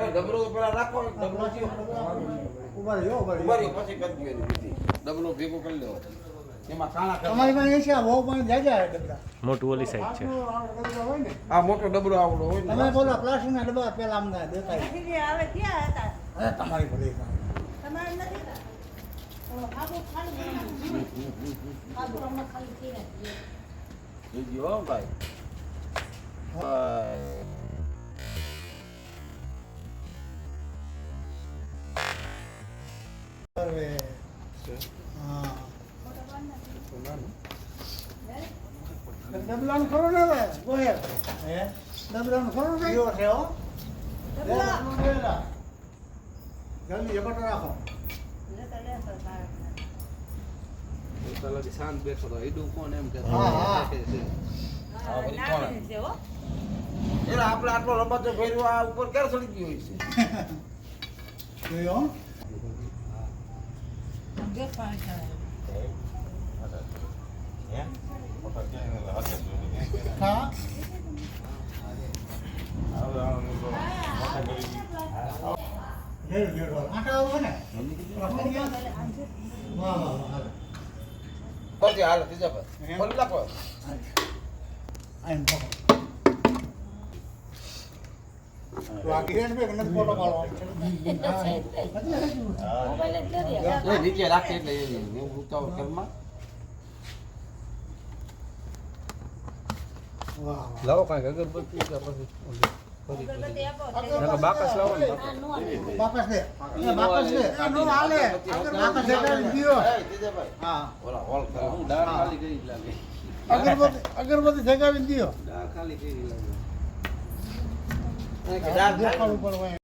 ડબરો પેલા રાખો ડબરો ઉભા રહ્યો પછી કરી દો ડબરો ભેગો કરી લો એમાં કાણા તમારી પાસે છે બહુ પણ જાજા ડબરા મોટું ઓલી સાઈડ છે આ મોટો ડબરો આવડો હોય ને તમે બોલો પ્લાસ્ટિકના ડબ્બા પેલા અમને દેખાય હવે ક્યાં હતા અરે તમારી ભલે તમારે નથી ખાબુ હમણાં ખાલી થઈ રહ્યા જોજો ભાઈ ડબલાનું ખરું ને હવે ગોહે હે ડબલાનું ખરું ને યો છે હો જલ્દી જબટ રાખો શાંત બેઠો તો ઈડું કોણ એમ કે હા હા એટલે આપણે આટલો રમતો ફેરવો આ ઉપર ક્યારે ચડી ગયો હોય છે જોયો હા આટા આવો ને વાહ વાહ વાહ પછી હાલ ત્રીજા પર બોલ લાખો આમ તો આ કિરણ બે ગણત ફોટો પાડો એ નીચે રાખે એટલે એવું ઉતાવળ કરમાં વાહ લાવો કાંઈક અગરબત્તી કે પછી બાકસ લાવો ને બાકસ દે બાકસ દે નો હાલે બાકસ દે દીયો એ ત્રીજા ભાઈ હા ઓલા હોલ કરે હું દાળ ખાલી કરી લાગે અગરબત્તી જગાવી દીયો ખાલી કરી લાગે દાળ દેખાડું પડે